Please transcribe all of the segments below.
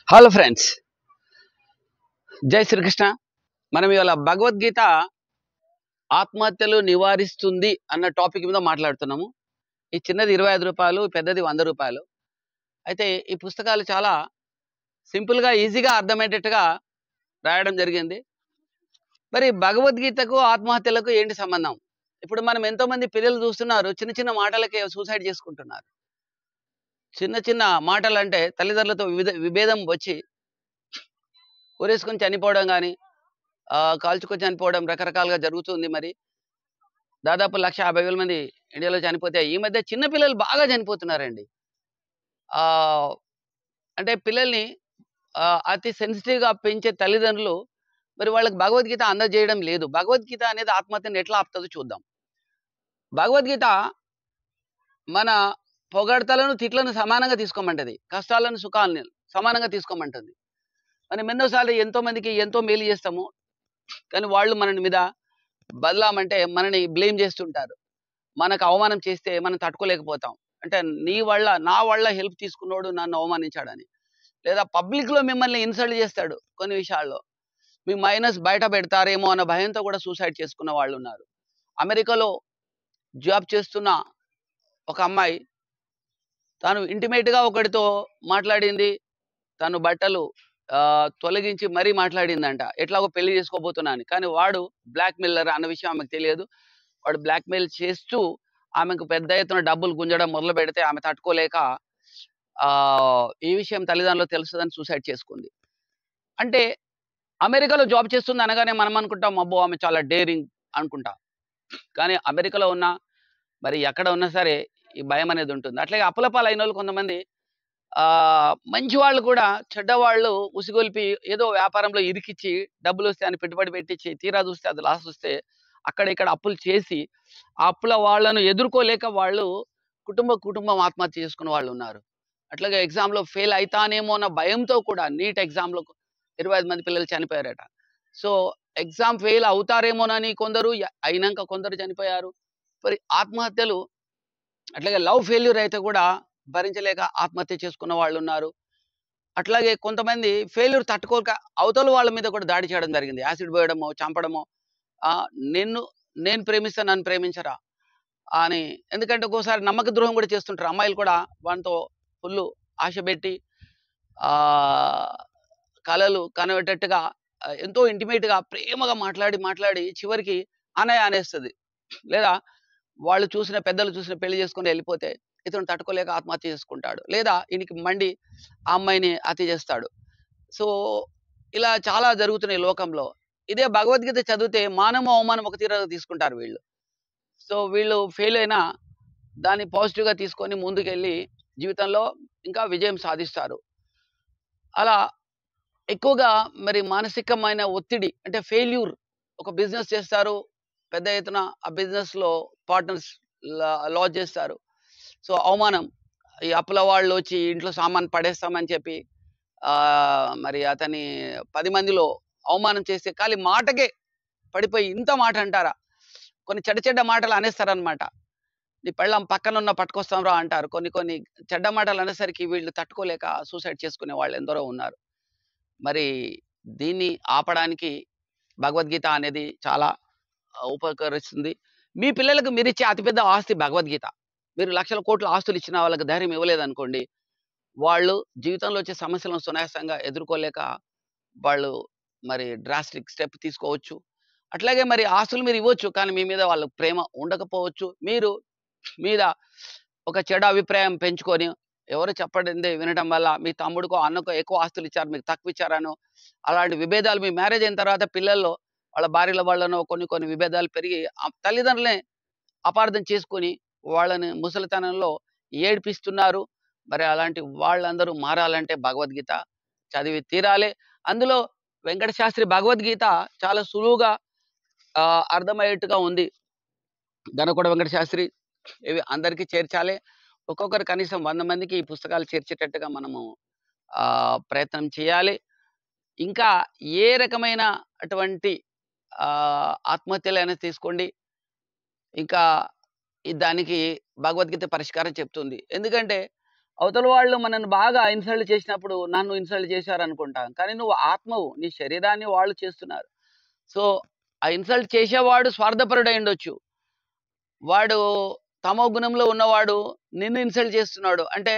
Hello friends, జై శ్రీకృష్ణ. మనం ఇవాళ భగవద్గీత ఆత్మహత్యలు నివారిస్తుంది అన్న టాపిక్ మీద మాట్లాడుతున్నాము. ఈ చిన్నది 25 రూపాయలు, పెద్దది 100 రూపాయలు. అయితే ఈ పుస్తకాలు చాలా సింపుల్గా ఈజీగా అర్థమయ్యేటట్టుగా రాయడం జరిగింది. మరి భగవద్గీతకు ఆత్మహత్యలకు ఏంటి సంబంధం? ఇప్పుడు మనం ఎంతో మంది పిల్లలు చూస్తున్నారు, చిన్న చిన్న మాటలకే సూసైడ్ చేసుకుంటున్నారు. చిన్న చిన్న మాటలంటే తల్లిదండ్రులతో విభేదం వచ్చి ఉరేసుకొని చనిపోవడం కానీ, కాల్చుకొని చనిపోవడం రకరకాలుగా జరుగుతుంది. మరి దాదాపు 1,50,000 మంది ఇండియాలో చనిపోతే, ఈ మధ్య చిన్న పిల్లలు బాగా చనిపోతున్నారండి. ఆహ్, అంటే పిల్లల్ని అతి సెన్సిటివ్‌గా పెంచే తల్లిదండ్రులు మరి వాళ్ళకి భగవద్గీత అందజేయడం లేదు. భగవద్గీత అనేది ఆత్మహత్యను ఎట్లా ఆపుతదో చూద్దాం. భగవద్గీత మన పొగడ్తలను, తిట్లను సమానంగా తీసుకోమంటది. కష్టాలను, సుఖాలను సమానంగా తీసుకోమంటుంది. మనం ఎన్నోసార్లు ఎంతో మందికి ఎంతో మేలు చేస్తాము. కానీ వాళ్ళు మన మీద బదలామంటే మనని బ్లేమ్ చేస్తుంటారు. మనకు అవమానం చేస్తే మనం తట్టుకోలేకపోతాం. అంటే నా వల్ల హెల్ప్ తీసుకున్నోడు నన్ను అవమానించాడని. లేదా పబ్లిక్‌లో మిమ్మల్ని ఇన్సల్ట్ చేస్తాడు కొన్ని విషయాల్లో. మీ మైనస్ బయట పెడతారేమో అన్న భయంతో కూడా సూసైడ్ చేసుకున్న వాళ్ళున్నారు. అమెరికాలో జాబ్ చేస్తున్న ఒక అమ్మాయి తాను ఇంటిమేట్‌గా ఒకడితో మాట్లాడింది. తను బట్టలు తొలగించి మరీ మాట్లాడిందంట. ఎట్లాగో పెళ్లి చేసుకోబోతున్నా అని. కానీ వాడు బ్లాక్‌మెయిలర్ అన్న విషయం ఆమెకు తెలియదు. వాడు బ్లాక్‌మెయిల్ చేస్తూ ఆమెకు పెద్ద ఎత్తున డబ్బులు గుంజడం మొదలుపెడితే ఆమె తట్టుకోలేక ఈ విషయం తల్లిదండ్రులకు తెలుస్తదని సూసైడ్ చేసుకుంది. అంటే అమెరికాలో జాబ్ చేస్తుంది అనగానే మనం అనుకుంటాం, అబ్బో! ఆమె చాలా డేరింగ్ అనుకుంటాం. కానీ అమెరికాలో ఉన్నా, మరి ఎక్కడ ఉన్నా సరే ఈ భయం అనేది ఉంటుంది. అట్లాగే అప్పులపాలైనోళ్ళు కొంతమంది మంచి వాళ్ళు కూడా చెడ్డవాళ్ళు ఉసిగొల్పి ఏదో వ్యాపారంలో ఇరికిచ్చి డబ్బులొస్తాయి అని పెట్టుబడి పెట్టించి తీరా చూస్తే అది లాస్ వస్తే అక్కడ ఇక్కడ అప్పులు చేసి ఆ అప్పుల వాళ్ళను ఎదుర్కోలేక వాళ్ళు కుటుంబం ఆత్మహత్య చేసుకున్న వాళ్ళున్నారు. అట్లాగే ఎగ్జామ్‌లో ఫెయిల్ అయితానేమో అన్న భయంతో కూడా నీట్ ఎగ్జామ్‌లో 25 మంది పిల్లలు చనిపోయారట. సో, ఎగ్జామ్ ఫెయిల్ అవుతారేమోనని కొందరు, అయినంక కొందరు చనిపోయారు. మరి ఆత్మహత్యలు అట్లాగే లవ్ ఫెయిల్యూర్ అయితే కూడా భరించలేక ఆత్మహత్య చేసుకున్న వాళ్ళున్నారు. అట్లాగే కొంతమంది ఫెయిల్యూర్ తట్టుకోక అవతల వాళ్ళ మీద కూడా దాడి చేయడం జరిగింది. యాసిడ్ పోయడమో, చంపడమో. ఆహ్, నిన్ను నేను ప్రేమిస్తే నన్ను ప్రేమించరా అని. ఎందుకంటే ఒక్కోసారి నమ్మక ద్రోహం కూడా చేస్తుంటారు. అమ్మాయిలు కూడా వానితో ఫుల్లు ఆశ పెట్టి ఆహ్, కలలు కనబెట్టేట్టుగా ఎంతో ఇంటిమేట్‌గా ప్రేమగా మాట్లాడి చివరికి అనేస్తది. లేదా పెద్దలు చూసిన పెళ్లి చేసుకొని ఎళ్ళిపోతే ఇతను తట్టుకోలేక ఆత్మహత్య చేసుకుంటాడు. లేదా ఈయనకి మండి ఆ అమ్మాయిని హత్య చేస్తాడు. సో, ఇలా చాలా జరుగుతున్నాయి లోకంలో. ఇదే భగవద్గీత చదివితే మానము, అవమానం ఒక తీరుగా తీసుకుంటారు వీళ్ళు. సో, వీళ్ళు ఫెయిల్ అయినా దాన్ని పాజిటివ్‌గా తీసుకొని ముందుకెళ్ళి జీవితంలో ఇంకా విజయం సాధిస్తారు. అలా ఎక్కువగా మరి మానసికమైన ఒత్తిడి అంటే ఫెయిల్యూర్, ఒక బిజినెస్ చేస్తారు. పెద్ద ఎత్తున ఆ బిజినెస్‌లో పార్ట్నర్స్ లాస్ చేస్తారు. సో, అవమానం. ఈ అప్పుల వాళ్ళొచ్చి ఇంట్లో సామాను పడేస్తామని చెప్పి మరి అతని 10 మందిలో అవమానం చేస్తే ఖాళీ మాటకే పడిపోయి ఇంత మాట అంటారా? కొన్ని చెడ్డ మాటలు అనేస్తారనమాట. నీ పెళ్ళాం పక్కనున్న పట్టుకొస్తాంరా అంటారు. కొన్ని చెడ్డ మాటలు అనేసరికి వీళ్ళు తట్టుకోలేక సూసైడ్ చేసుకునే వాళ్ళు ఎందరో ఉన్నారు. మరి దీన్ని ఆపడానికి భగవద్గీత అనేది చాలా ఉపకరిస్తుంది. మీ పిల్లలకు మీరిచ్చే అతిపెద్ద ఆస్తి భగవద్గీత. మీరు లక్షల కోట్ల ఆస్తులు ఇచ్చినా వాళ్ళకి ధైర్యం ఇవ్వలేదనుకోండి, వాళ్ళు జీవితంలో వచ్చే సమస్యలను సునాయాసంగా ఎదుర్కోలేక వాళ్ళు మరి డ్రాస్టిక్ స్టెప్ తీసుకోవచ్చు. అట్లాగే మరి ఆస్తులు మీరు ఇవ్వచ్చు. కానీ మీ మీద వాళ్ళకి ప్రేమ ఉండకపోవచ్చు. మీరు మీద ఒక చెడు అభిప్రాయం పెంచుకొని ఎవరు చెప్పడిందే వినడం వల్ల మీ తమ్ముడికో, అన్నకో ఎక్కువ ఆస్తులు ఇచ్చారు, మీకు తక్కువ ఇచ్చారనో, అలాంటి విభేదాలు మీ మ్యారేజ్ అయిన తర్వాత పిల్లల్లో వాళ్ళ భార్యల వల్లనో కొన్ని విభేదాలు పెరిగి తల్లిదండ్రులనే అపార్థం చేసుకొని వాళ్ళని ముసలితనంలో ఏడిపిస్తున్నారు. మరి అలాంటి వాళ్ళందరూ మారాలంటే భగవద్గీత చదివి తీరాలి. అందులో వెంకట శాస్త్రి భగవద్గీత చాలా సులువుగా అర్థమయ్యేట్టుగా ఉంది. దనకొండ వెంకట శాస్త్రి ఇవి అందరికీ చేర్చాలి. ఒక్కొక్కరు కనీసం 100 మందికి ఈ పుస్తకాలు చేర్చేటట్టుగా మనము ప్రయత్నం చేయాలి. ఇంకా ఏ రకమైన అటువంటి ఆత్మహత్యలైనా తీసుకోండి. ఇంకా దానికి భగవద్గీత పరిష్కారం చెప్తుంది. ఎందుకంటే అవతల వాళ్ళు మనల్ని బాగా ఇన్సల్ట్ చేసినప్పుడు నన్ను ఇన్సల్ట్ చేశారనుకుంటాం. కానీ నువ్వు ఆత్మవు. నీ శరీరాన్ని వాళ్ళు చేస్తున్నారు. సో, ఆ ఇన్సల్ట్ చేసేవాడు స్వార్థపరుడై ఉండొచ్చు. వాడు తమో గుణంలో ఉన్నవాడు నిన్ను ఇన్సల్ట్ చేస్తున్నాడు. అంటే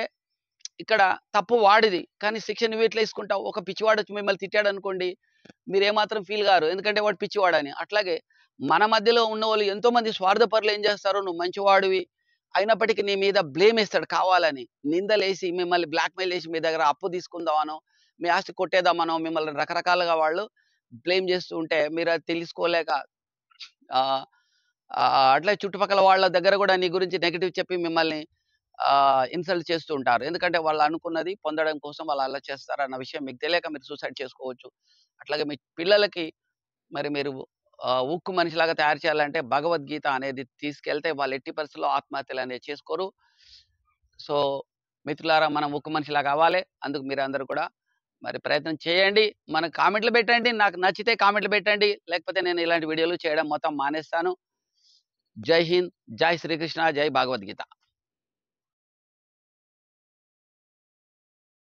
ఇక్కడ తప్పు వాడిది. కానీ శిక్ష నువ్వెట్లా తీసుకుంటావు? ఒక పిచ్చివాడొచ్చి మిమ్మల్ని తిట్టాడనుకోండి, మీరేమాత్రం ఫీల్ గారు. ఎందుకంటే వాడు పిచ్చివాడని. అట్లాగే మన మధ్యలో ఉన్నవాళ్ళు ఎంతోమంది స్వార్థపరులు ఏం చేస్తారు, నువ్వు మంచివాడివి అయినప్పటికీ నీ మీద బ్లేమ్ ఏస్తాడు కావాలని. నిందలేసి మిమ్మల్ని బ్లాక్‌మెయిల్ చేసి మీ దగ్గర అప్పు తీసుకుందామనో, మీ ఆస్తి కొట్టేద్దామనో మిమ్మల్ని రకరకాలుగా వాళ్ళు బ్లేమ్ చేస్తూ ఉంటే మీరది తెలుసుకోలేక ఆహ్, అట్లే చుట్టుపక్కల వాళ్ళ దగ్గర గూడా నీ గురించి నెగెటివ్ చెప్పి మిమ్మల్ని ఇన్సల్ట్ చేస్తూ ఉంటారు. ఎందుకంటే వాళ్ళు అనుకున్నది పొందడం కోసం వాళ్ళు అలా చేస్తారన్న విషయం మీకు తెలియక మీరు సూసైడ్ చేసుకోవచ్చు. అట్లాగే మీ పిల్లలకి మరి మీరు ఉక్కు మనిషిలాగా తయారు చేయాలంటే భగవద్గీత అనేది తీసుకెళ్తే వాళ్ళు ఎట్టి పరిస్థితుల్లో ఆత్మహత్యలనేవి చేసుకోరు. సో, మిత్రులారా మనం ఉక్కు మనిషిలాగా అవ్వాలి. అందుకు మీరందరూ కూడా మరి ప్రయత్నం చేయండి. మనకు కామెంట్లు పెట్టండి. నాకు నచ్చితే కామెంట్లు పెట్టండి. లేకపోతే నేను ఇలాంటి వీడియోలు చేయడం మొత్తం మానేస్తాను. జై హింద్, జై శ్రీకృష్ణ, జై భగవద్గీత.